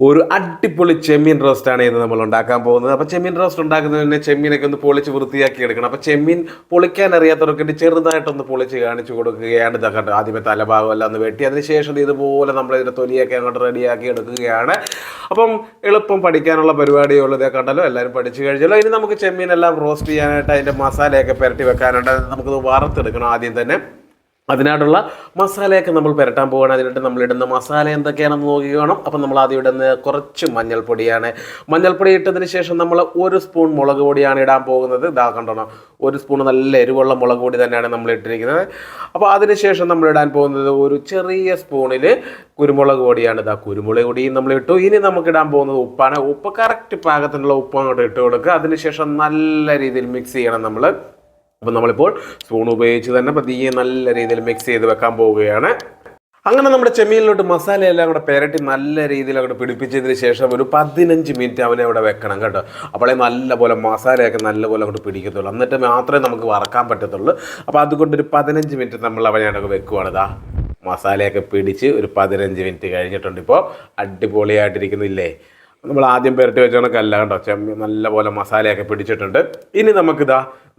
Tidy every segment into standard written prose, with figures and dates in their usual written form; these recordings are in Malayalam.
ഒരു അടിപൊളി ചെമ്മീൻ റോസ്റ്റാണ് ഇന്ന് നമ്മൾ ഉണ്ടാക്കാൻ പോകുന്നത്. അപ്പോൾ ചെമ്മീൻ റോസ്റ്റ് ഉണ്ടാക്കുന്നതിന് ചെമ്മീനൊക്കെ ഒന്ന് പൊളിച്ച് വൃത്തിയാക്കി എടുക്കണം. അപ്പോൾ ചെമ്മീൻ പൊളിക്കാൻ അറിയാത്തവർക്ക് വേണ്ടി ചെറുതായിട്ടൊന്ന് പൊളിച്ച് കാണിച്ചു കൊടുക്കുകയാണ്. ഇതൊക്കെ ആദ്യമേ തലഭാഗം എല്ലാം ഒന്ന് വെട്ടി അതിന് ശേഷം ഇതുപോലെ നമ്മൾ ഇതിൻ്റെ തൊലിയൊക്കെ അങ്ങോട്ട് റെഡിയാക്കി എടുക്കുകയാണ്. അപ്പം എളുപ്പം പഠിക്കാനുള്ള പരിപാടിയേ ഉള്ളൂ. ഇതേ കണ്ടല്ലോ, എല്ലാവരും പഠിച്ചു കഴിഞ്ഞല്ലോ. ഇനി നമുക്ക് ചെമ്മീനെല്ലാം റോസ്റ്റ് ചെയ്യാനായിട്ട് അതിൻ്റെ മസാലയൊക്കെ പുരട്ടി വെക്കാനുണ്ട്. നമുക്കത് വറുത്തെടുക്കണം ആദ്യം തന്നെ. അതിനായിട്ടുള്ള മസാലയൊക്കെ നമ്മൾ പുരട്ടാൻ പോവുകയാണ്. അതിനായിട്ട് നമ്മളിടുന്ന മസാല എന്തൊക്കെയാണെന്ന് നോക്കി വേണം. അപ്പം നമ്മൾ ആദ്യം ഇടുന്ന കുറച്ച് മഞ്ഞൾപ്പൊടിയാണ്. മഞ്ഞൾപ്പൊടി ഇട്ടതിന് ശേഷം നമ്മൾ 1 സ്പൂൺ മുളക് പൊടിയാണ് ഇടാൻ പോകുന്നത്. ഇതാ കണ്ടോണം, 1 സ്പൂൺ നല്ല എരിവുള്ള മുളക് പൊടി തന്നെയാണ് നമ്മൾ ഇട്ടിരിക്കുന്നത്. അപ്പോൾ അതിനുശേഷം നമ്മൾ ഇടാൻ പോകുന്നത് ഒരു ചെറിയ സ്പൂണിൽ കുരുമുളക് പൊടിയാണ്. ഇതാ കുരുമുളക് പൊടിയും നമ്മൾ ഇട്ടു. ഇനി നമുക്ക് ഇടാൻ പോകുന്നത് ഉപ്പാണ്. ഉപ്പ് കറക്റ്റ് പാകത്തിനുള്ള ഉപ്പ് അങ്ങോട്ട് ഇട്ട് കൊടുക്കുക. അതിനുശേഷം നല്ല രീതിയിൽ മിക്സ് ചെയ്യണം നമ്മൾ. അപ്പം നമ്മളിപ്പോൾ സ്പൂൺ ഉപയോഗിച്ച് തന്നെ പതിയെ നല്ല രീതിയിൽ മിക്സ് ചെയ്ത് വെക്കാൻ പോവുകയാണ്. അങ്ങനെ നമ്മുടെ ചെമ്മീനിലോട്ട് മസാലയെല്ലാം കൂടെ പുരട്ടി നല്ല രീതിയിൽ അങ്ങോട്ട് പിടിപ്പിച്ചതിന് ശേഷം ഒരു 15 മിനിറ്റ് അവനെ അവിടെ വെക്കണം കേട്ടോ. അപ്പോഴേ നല്ലപോലെ മസാലയൊക്കെ നല്ലപോലെ അങ്ങോട്ട് പിടിക്കത്തുള്ളൂ. എന്നിട്ട് മാത്രമേ നമുക്ക് വറക്കാൻ പറ്റത്തുള്ളൂ. അപ്പോൾ അതുകൊണ്ടൊരു 15 മിനിറ്റ് നമ്മൾ അവനെ അവിടെ വെക്കുവാണ്. ഇതാ മസാലയൊക്കെ പിടിച്ച് ഒരു 15 മിനിറ്റ് കഴിഞ്ഞിട്ടുണ്ട്. ഇപ്പോൾ അടിപൊളിയായിട്ടിരിക്കുന്നില്ലേ. നമ്മൾ ആദ്യം പുരട്ടി വെച്ച കണക്കല്ല കേട്ടോ, ചെമ്മീൻ നല്ലപോലെ മസാലയൊക്കെ പിടിച്ചിട്ടുണ്ട്. ഇനി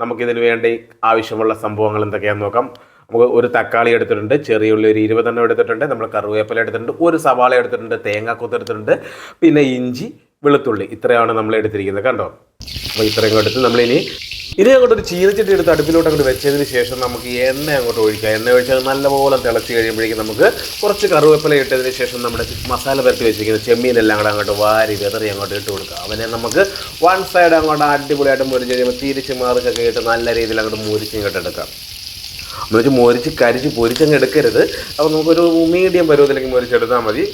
നമുക്കിതിന് വേണ്ടി ആവശ്യമുള്ള സംഭവങ്ങൾ എന്തൊക്കെയാണെന്ന് നോക്കാം. നമുക്ക് ഒരു തക്കാളി എടുത്തിട്ടുണ്ട്, ചെറിയ ഉള്ളി ഒരു 20 എണ്ണം എടുത്തിട്ടുണ്ട്, നമ്മൾ കറിവേപ്പില എടുത്തിട്ടുണ്ട്, ഒരു സവാള എടുത്തിട്ടുണ്ട്, തേങ്ങാക്കൊത്ത് എടുത്തിട്ടുണ്ട്, പിന്നെ ഇഞ്ചി, വെളുത്തുള്ളി, ഇത്രയാണ് നമ്മൾ എടുത്തിരിക്കുന്നത് കണ്ടോ. അപ്പോൾ ഇത്രയും എടുത്ത് നമ്മളിനി അങ്ങോട്ട് ഒരു ചീനച്ചട്ടി എടുത്ത് അടുപ്പിലോട്ട് അങ്ങോട്ട് വെച്ചതിന് ശേഷം നമുക്ക് എണ്ണ അങ്ങോട്ട് ഒഴിക്കാം. എണ്ണ ഒഴിച്ചാൽ നല്ലപോലെ തിളച്ച് കഴിയുമ്പോഴേക്കും നമുക്ക് കുറച്ച് കറിവേപ്പില ഇട്ടതിന് ശേഷം നമ്മുടെ മസാല പുരട്ടി വെച്ചിരിക്കുന്ന ചെമ്മീനെല്ലാം കൂടെ അങ്ങോട്ട് വാരി വെതറി അങ്ങോട്ട് ഇട്ട് കൊടുക്കുക. അവനെ നമുക്ക് 1 സൈഡ് അങ്ങോട്ട് അടിപൊളിയായിട്ട് മുരിച്ച് കഴിയുമ്പോൾ തിരിച്ച് മാറിച്ചൊക്കെ ഇട്ട് നല്ല രീതിയിൽ അങ്ങോട്ട് മുരിച്ച് ഇങ്ങോട്ട് എടുക്കാം. എന്ന് വെച്ചാൽ മുരിച്ച് പൊരിച്ചങ്ങ് എടുക്കരുത്. അപ്പോൾ നമുക്കൊരു മീഡിയം പരുവത്തിലേക്ക് മുരിച്ചെടുത്താൽ മതി.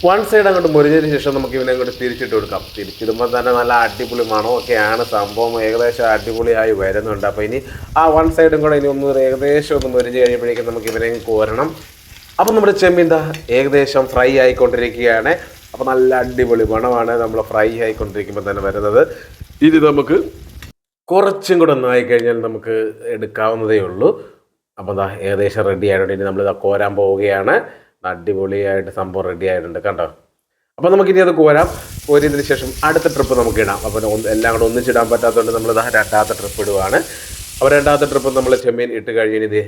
1 സൈഡ് അങ്ങോട്ട് മുരിഞ്ഞതിന് ശേഷം നമുക്ക് ഇവനെ അങ്ങോട്ട് തിരിച്ചിട്ട് കൊടുക്കാം. തിരിച്ചിടുമ്പോൾ തന്നെ നല്ല അടിപൊളി മണമൊക്കെയാണ്. സംഭവം ഏകദേശം അടിപൊളിയായി വരുന്നുണ്ട്. അപ്പോൾ ഇനി ആ 1 സൈഡും കൂടെ ഇനി ഏകദേശം ഒന്ന് മുരിഞ്ഞ് കഴിയുമ്പോഴേക്കും നമുക്ക് ഇവനെ കോരണം. അപ്പം നമ്മുടെ ചെമ്മീൻ ഏകദേശം ഫ്രൈ ആയിക്കൊണ്ടിരിക്കുകയാണ്. അപ്പോൾ നല്ല അടിപൊളി മണമാണ് നമ്മൾ ഫ്രൈ ആയിക്കൊണ്ടിരിക്കുമ്പോൾ തന്നെ വരുന്നത്. ഇത് നമുക്ക് കുറച്ചും കൂടെ ഒന്നായി കഴിഞ്ഞാൽ നമുക്ക് എടുക്കാവുന്നതേ ഉള്ളൂ. അപ്പോൾ ഏകദേശം റെഡി ആയിട്ടുണ്ട്. ഇനി നമ്മൾ കോരാൻ പോവുകയാണ്. അടിപൊളിയായിട്ട് സംഭവം റെഡി ആയിട്ടുണ്ട് കണ്ടോ. അപ്പോൾ നമുക്കിനി അത് കോരിയതിന് ശേഷം അടുത്ത ട്രിപ്പ് നമുക്ക് ഇടാം. അപ്പോൾ എല്ലാം കൂടെ ഒന്നിച്ചിടാൻ പറ്റാത്തതുകൊണ്ട് നമ്മൾ രണ്ടാമത്തെ ട്രിപ്പ് ഇടുവാണ്. അപ്പോൾ രണ്ടാമത്തെ ട്രിപ്പ് നമ്മൾ ചെമ്മീൻ ഇട്ട് കഴിഞ്ഞത്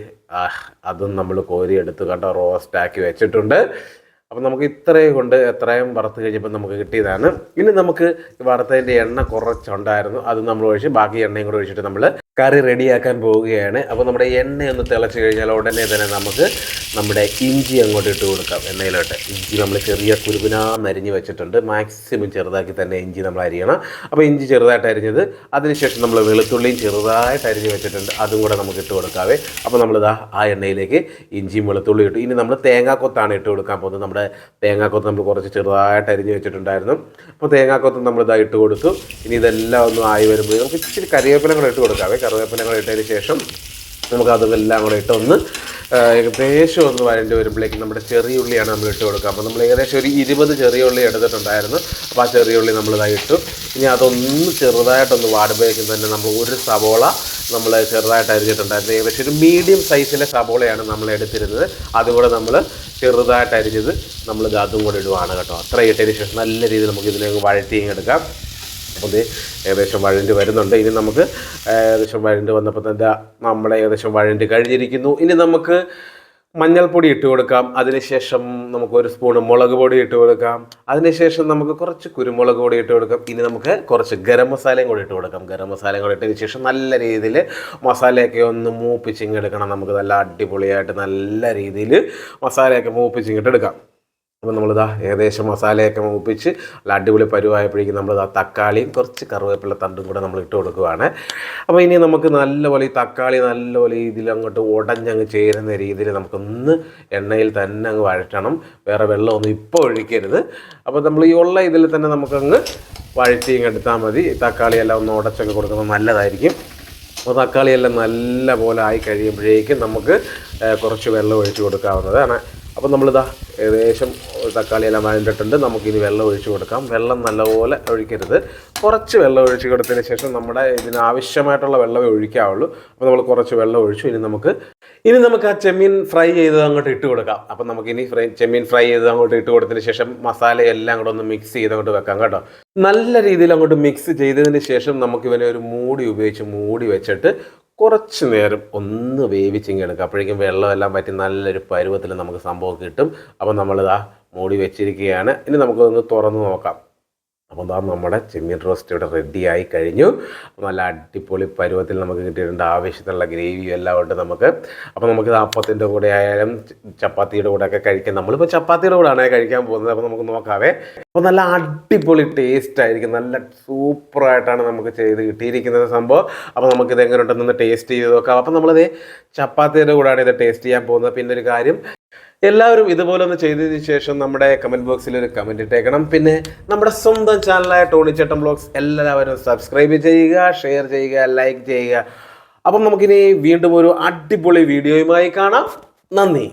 അതും നമ്മൾ കോരിയെടുത്ത് കണ്ടോ റോസ്റ്റാക്കി വെച്ചിട്ടുണ്ട്. അപ്പോൾ നമുക്ക് എത്രയും വറുത്ത് കഴിഞ്ഞപ്പോൾ നമുക്ക് കിട്ടിയതാണ്. ഇനി നമുക്ക് വറുത്തതിൻ്റെ എണ്ണ കുറച്ചുണ്ടായിരുന്നു, അത് നമ്മൾ ഒഴിച്ച് ബാക്കി എണ്ണയും കൂടെ ഒഴിച്ചിട്ട് നമ്മൾ കറി റെഡിയാക്കാൻ പോവുകയാണ്. അപ്പോൾ നമ്മുടെ എണ്ണയൊന്ന് തിളച്ച് കഴിഞ്ഞാൽ ഉടനെ തന്നെ നമുക്ക് നമ്മുടെ ഇഞ്ചി അങ്ങോട്ട് ഇട്ട് കൊടുക്കാം എണ്ണയിലോട്ട്. ഇഞ്ചി നമ്മൾ ചെറിയ കുരുവിനാന്നരിഞ്ഞ് വെച്ചിട്ടുണ്ട്. മാക്സിമം ചെറുതാക്കി തന്നെ ഇഞ്ചി നമ്മൾ അരിയണം. അപ്പോൾ ഇഞ്ചി ചെറുതായിട്ട് അരിഞ്ഞത്, അതിനുശേഷം നമ്മൾ വെളുത്തുള്ളിയും ചെറുതായിട്ട് അരിഞ്ഞ് വെച്ചിട്ടുണ്ട്, അതും കൂടെ നമുക്ക് ഇട്ട് കൊടുക്കാവേ. അപ്പോൾ നമ്മളിതാ ആ എണ്ണയിലേക്ക് ഇഞ്ചിയും വെളുത്തുള്ളിയും ഇട്ടു. ഇനി നമ്മൾ തേങ്ങാക്കൊത്താണ് ഇട്ട് കൊടുക്കാൻ പോകുന്നത്. നമ്മുടെ തേങ്ങാക്കൊത്ത് നമ്മൾ കുറച്ച് ചെറുതായിട്ട് അരിഞ്ഞ് വെച്ചിട്ടുണ്ടായിരുന്നു. അപ്പോൾ തേങ്ങാക്കൊത്ത് നമ്മളിതാ ഇട്ട് കൊടുത്തു. ഇനി ഇതെല്ലാം ഒന്ന് ആയി വരുമ്പോൾ നമുക്ക് ഇച്ചിരി കരിവേപ്പില കൂടെ ഇട്ട് കൊടുക്കാവേ. കറിവേപ്പില കൂടെ ഇട്ടതിന് ശേഷം നമുക്ക് അതെല്ലാം കൂടെ ഇട്ടൊന്ന് ഏകദേശം ഒന്ന് വരേണ്ടി വരുമ്പോഴേക്കും നമ്മുടെ ചെറിയ ഉള്ളിയാണ് നമ്മൾ ഇട്ട് കൊടുക്കുക. അപ്പോൾ നമ്മൾ ഏകദേശം ഒരു 20 ചെറിയ ഉള്ളി എടുത്തിട്ടുണ്ടായിരുന്നു. അപ്പോൾ ആ ചെറിയ ഉള്ളി നമ്മളിതായി ഇട്ടു. ഇനി അതൊന്ന് ചെറുതായിട്ടൊന്ന് വാടുമ്പോഴേക്കും തന്നെ നമ്മൾ ഒരു സവോള നമ്മൾ ചെറുതായിട്ട് അരിഞ്ഞിട്ടുണ്ടായിരുന്നു. ഏകദേശം ഒരു മീഡിയം സൈസിലെ സവോളയാണ് നമ്മൾ എടുത്തിരുന്നത്. അതുകൂടെ നമ്മൾ ചെറുതായിട്ട് അരിഞ്ഞത് നമ്മളിത് അതും കൂടെ ഇടുവാണ് കേട്ടോ. അത്ര ഇട്ടതിന് ശേഷം നല്ല രീതിയിൽ നമുക്ക് ഇതിലേക്ക് വഴറ്റിയെടുക്കാം. അപ്പോൾ ഏകദേശം വഴണ്ടി വരുന്നുണ്ട്. ഇനി നമുക്ക് ഏകദേശം വഴണ്ടി വന്നപ്പോൾ തന്നെ നമ്മുടെ ഏകദേശം വഴണ്ടി കഴിഞ്ഞിരിക്കുന്നു. ഇനി നമുക്ക് മഞ്ഞൾപ്പൊടി ഇട്ട് കൊടുക്കാം. അതിനുശേഷം നമുക്ക് 1 സ്പൂൺ മുളക് പൊടി ഇട്ട് കൊടുക്കാം. അതിനുശേഷം നമുക്ക് കുറച്ച് കുരുമുളക് പൊടി ഇട്ട് കൊടുക്കാം. ഇനി നമുക്ക് കുറച്ച് ഗരം മസാലയും കൂടി ഇട്ട് കൊടുക്കാം. ഗരം മസാലയും കൂടി ഇട്ടതിന് ശേഷം നല്ല രീതിയിൽ മസാലയൊക്കെ ഒന്ന് മൂപ്പിച്ചിങ്ങെടുക്കണം. നമുക്ക് നല്ല അടിപൊളിയായിട്ട് നല്ല രീതിയിൽ മസാലയൊക്കെ മൂപ്പിച്ചിങ്ങെടുക്കാം. അപ്പോൾ നമ്മളിതാ ഏകദേശം മസാലയൊക്കെ മൂപ്പിച്ച് നല്ല അടിപൊളി പരുവായപ്പോഴേക്കും നമ്മളിതാ തക്കാളിയും കുറച്ച് കറിവേപ്പില തണ്ടും കൂടെ നമ്മൾ ഇട്ട് കൊടുക്കുകയാണ്. അപ്പോൾ ഇനി നമുക്ക് നല്ലപോലെ ഈ തക്കാളി നല്ലപോലെ ഇതിലങ്ങോട്ട് ഉടഞ്ഞങ്ങ് ചേരുന്ന രീതിയിൽ നമുക്കൊന്ന് എണ്ണയിൽ തന്നെ അങ്ങ് വഴറ്റണം. വേറെ വെള്ളമൊന്നും ഇപ്പോൾ ഒഴിക്കരുത്. അപ്പോൾ നമ്മൾ ഈ ഉള്ള ഇതിൽ തന്നെ നമുക്കങ്ങ് വഴറ്റിയും എടുത്താൽ മതി. തക്കാളിയെല്ലാം ഒന്ന് ഉടച്ചൊക്കെ കൊടുക്കുന്നത് നല്ലതായിരിക്കും. അപ്പോൾ തക്കാളിയെല്ലാം നല്ല പോലെ ആയി കഴിയുമ്പോഴേക്കും നമുക്ക് കുറച്ച് വെള്ളം ഒഴിച്ച് കൊടുക്കാവുന്നതാണ്. അപ്പോൾ നമ്മളിതാ ഏകദേശം തക്കാളി എല്ലാം വഴണ്ടിട്ടുണ്ട്. നമുക്കിനി വെള്ളം ഒഴിച്ച് കൊടുക്കാം. വെള്ളം നല്ലപോലെ ഒഴിക്കരുത്, കുറച്ച് വെള്ളം ഒഴിച്ച് കൊടുത്തതിന് ശേഷം നമ്മുടെ ഇതിനാവശ്യമായിട്ടുള്ള വെള്ളമേ ഒഴിക്കാവുള്ളൂ. അപ്പോൾ നമ്മൾ കുറച്ച് വെള്ളം ഒഴിച്ചു. ഇനി നമുക്ക് ആ ചെമ്മീൻ ഫ്രൈ ചെയ്തത് അങ്ങോട്ട് ഇട്ട് കൊടുക്കാം. അപ്പം നമുക്കിനി ചെമ്മീൻ ഫ്രൈ ചെയ്തത് അങ്ങോട്ട് ഇട്ട് കൊടുത്തതിന് ശേഷം മസാലയെല്ലാം കൂടെ ഒന്ന് മിക്സ് ചെയ്ത് അങ്ങോട്ട് വെക്കാം കേട്ടോ. നല്ല രീതിയിൽ അങ്ങോട്ട് മിക്സ് ചെയ്തതിന് ശേഷം നമുക്ക് ഇവനെ ഒരു മൂടി ഉപയോഗിച്ച് മൂടി വെച്ചിട്ട് കുറച്ച് നേരം ഒന്ന് വേവിച്ചിങ്ങെടുക്കുക. അപ്പോഴേക്കും വെള്ളമെല്ലാം പറ്റി നല്ലൊരു പരുവത്തിൽ നമുക്ക് സംഭവം കിട്ടും. അപ്പം നമ്മളിതാ മൂടി വെച്ചിരിക്കുകയാണ്. ഇനി നമുക്കൊന്ന് തുറന്ന് നോക്കാം. അപ്പോൾ ഇതാ നമ്മുടെ ചെമ്മീൻ റോസ്റ്റ് ഇവിടെ റെഡിയായി കഴിഞ്ഞു. നല്ല അടിപൊളി പരുവത്തിൽ നമുക്ക് കിട്ടിയിട്ടുണ്ട്. ആവശ്യത്തിനുള്ള ഗ്രേവിയും എല്ലാം ഉണ്ട് നമുക്ക്. അപ്പോൾ നമുക്കിത് അപ്പത്തിൻ്റെ കൂടെ ആയാലും ചപ്പാത്തിയുടെ കൂടെ ഒക്കെ കഴിക്കാം. നമ്മളിപ്പോൾ ചപ്പാത്തിയുടെ കൂടെയാണ് കഴിക്കാൻ പോകുന്നത്. അപ്പോൾ നമുക്ക് നോക്കാവേ. അപ്പോൾ നല്ല അടിപൊളി ടേസ്റ്റ് ആയിരിക്കും. നല്ല സൂപ്പറായിട്ടാണ് നമുക്ക് ചെയ്ത് കിട്ടിയിരിക്കുന്നത് സംഭവം. അപ്പോൾ നമുക്കിത് എങ്ങനെ ഉണ്ടെന്നൊന്ന് ടേസ്റ്റ് ചെയ്ത് നോക്കാം. അപ്പോൾ നമ്മളിത് ചപ്പാത്തിയുടെ കൂടെയാണ് ഇത് ടേസ്റ്റ് ചെയ്യാൻ പോകുന്നത്. പിന്നെ ഒരു കാര്യം, എല്ലാവരും ഇതുപോലെ ഒന്ന് ചെയ്തതിന് ശേഷം നമ്മുടെ കമൻറ്റ് ബോക്സിൽ ഒരു കമൻറ്റ് ഇട്ടേക്കണം. പിന്നെ നമ്മുടെ സ്വന്തം ചാനലായ ടോണിച്ചേട്ടൻ ബ്ലോഗ്സ് എല്ലാവരും സബ്സ്ക്രൈബ് ചെയ്യുക, ഷെയർ ചെയ്യുക, ലൈക്ക് ചെയ്യുക. അപ്പം നമുക്കിനി വീണ്ടും ഒരു അടിപൊളി വീഡിയോയുമായി കാണാം. നന്ദി.